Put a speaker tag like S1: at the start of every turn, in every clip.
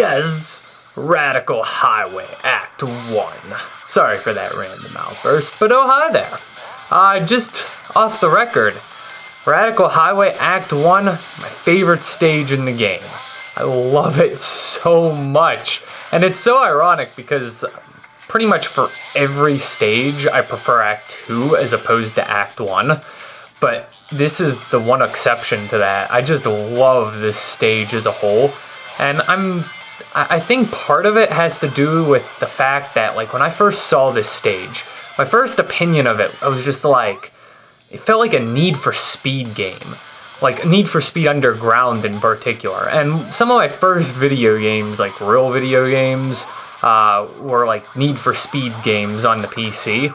S1: Yes! Radical Highway Act 1. Sorry for that random outburst, but oh hi there. Just off the record, Radical Highway Act 1, my favorite stage in the game. I love it so much. And it's so ironic because pretty much for every stage I prefer Act 2 as opposed to Act 1. But this is the one exception to that. I just love this stage as a whole. And I think part of it has to do with the fact that, like, when I first saw this stage, my first opinion of it, I was just like, it felt like a Need for Speed game. Like, Need for Speed Underground in particular. And some of my first video games, like real video games, were like Need for Speed games on the PC.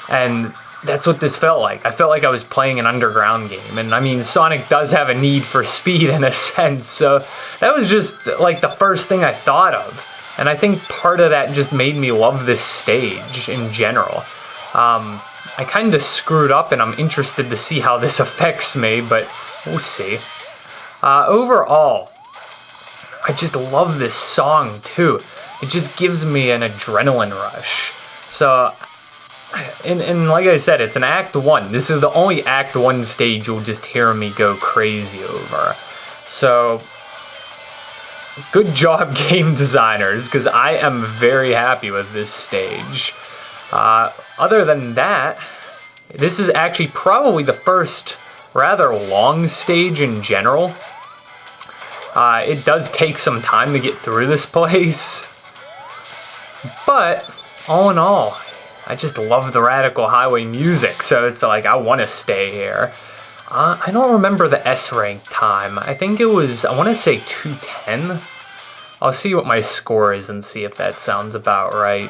S1: And that's what this felt like. I felt like I was playing an underground game. And I mean, Sonic does have a need for speed in a sense. So that was just like the first thing I thought of. And I think part of that just made me love this stage in general. I kind of screwed up and I'm interested to see how this affects me, but we'll see. Overall, I just love this song too. It just gives me an adrenaline rush. So, and like I said, it's an Act 1. This is the only Act 1 stage you'll just hear me go crazy over. So, good job, game designers, because I am very happy with this stage. Other than that, this is actually probably the first rather long stage in general. It does take some time to get through this place. But, all in all, I just love the Radical Highway music, so it's like I want to stay here. I don't remember the S rank time. I think it was, I want to say 210. I'll see what my score is and see if that sounds about right.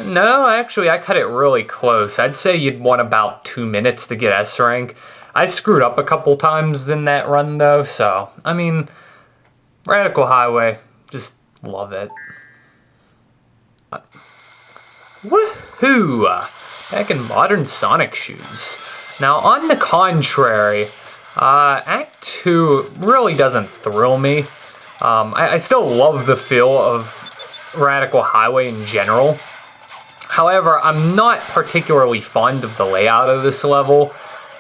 S1: No, actually, I cut it really close. I'd say you'd want about 2 minutes to get S rank. I screwed up a couple times in that run, though, so, I mean, Radical Highway, just love it. Woohoo! Back in modern Sonic shoes. Now, on the contrary, Act 2 really doesn't thrill me. I still love the feel of Radical Highway in general. However, I'm not particularly fond of the layout of this level.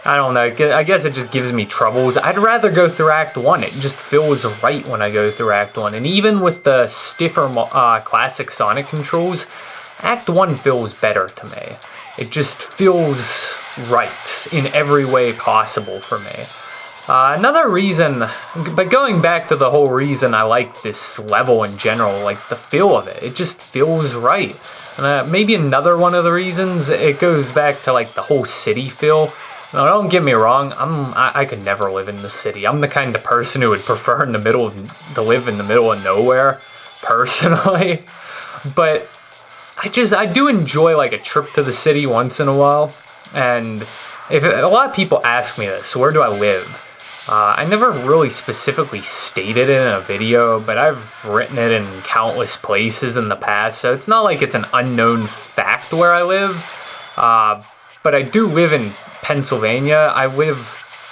S1: I don't know, I guess it just gives me troubles. I'd rather go through Act 1. It just feels right when I go through Act 1. And even with the stiffer classic Sonic controls, Act 1 feels better to me. It just feels right in every way possible for me. Another reason, but going back to the whole reason I like this level in general, like the feel of it, it just feels right. Maybe another one of the reasons, it goes back to like the whole city feel. Now, don't get me wrong, I could never live in the city. I'm the kind of person who would prefer to live in the middle of nowhere, personally. But I do enjoy like a trip to the city once in a while. And if a lot of people ask me this, where do I live? I never really specifically stated it in a video, but I've written it in countless places in the past, so it's not like it's an unknown fact where I live. But I do live in Pennsylvania. I live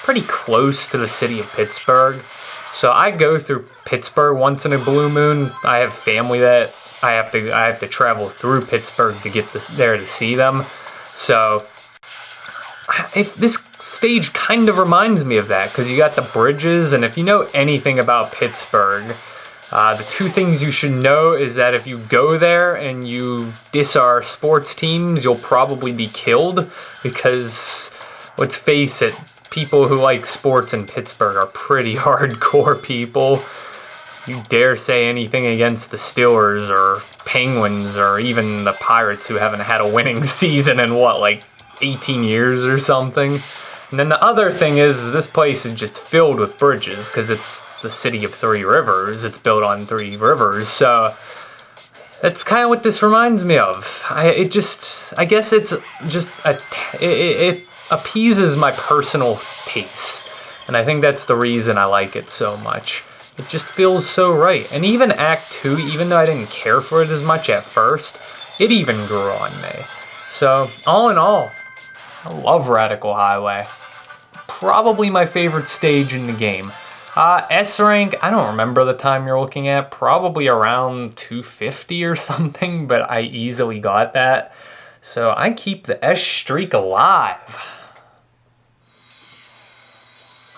S1: pretty close to the city of Pittsburgh, so I go through Pittsburgh once in a blue moon. I have family that I have to travel through Pittsburgh to get there to see them. So this stage kind of reminds me of that, because you got the bridges, and if you know anything about Pittsburgh, the two things you should know is that if you go there and you diss our sports teams, you'll probably be killed, because, let's face it, people who like sports in Pittsburgh are pretty hardcore people. You dare say anything against the Steelers or Penguins or even the Pirates, who haven't had a winning season in what, like 18 years or something. And then the other thing is, this place is just filled with bridges, because it's the city of 3 rivers. It's built on 3 rivers, so that's kind of what this reminds me of. I guess it's just, it appeases my personal taste. And I think that's the reason I like it so much. It just feels so right. And even Act 2, even though I didn't care for it as much at first, it even grew on me. So, all in all, I love Radical Highway. Probably my favorite stage in the game. S rank, I don't remember the time you're looking at, probably around 250 or something, but I easily got that. So I keep the S streak alive.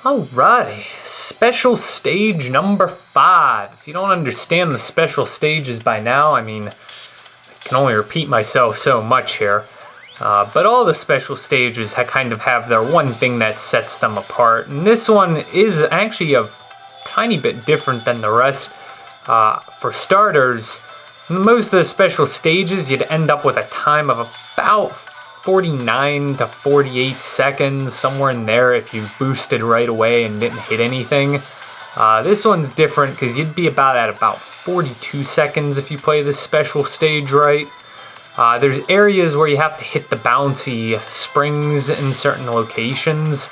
S1: Alrighty, special stage number 5. If you don't understand the special stages by now, I mean, I can only repeat myself so much here. But all the special stages kind of have their one thing that sets them apart. And this one is actually a tiny bit different than the rest. For starters, most of the special stages, you'd end up with a time of about 49 to 48 seconds, somewhere in there if you boosted right away and didn't hit anything. This one's different because you'd be at about 42 seconds if you play this special stage right. There's areas where you have to hit the bouncy springs in certain locations,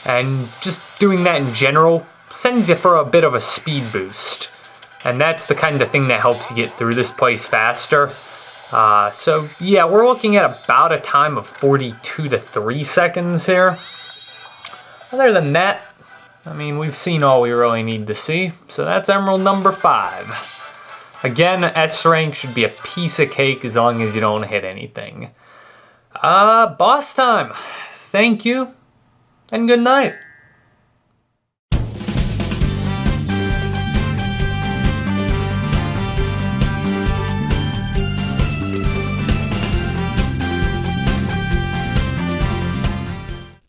S1: and just doing that in general sends you for a bit of a speed boost. And that's the kind of thing that helps you get through this place faster. So yeah, we're looking at about a time of 42 to 3 seconds here. Other than that, I mean, we've seen all we really need to see. So that's Emerald number 5. Again, S rank should be a piece of cake as long as you don't hit anything. Boss time. Thank you, and good night.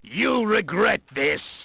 S2: You'll regret this.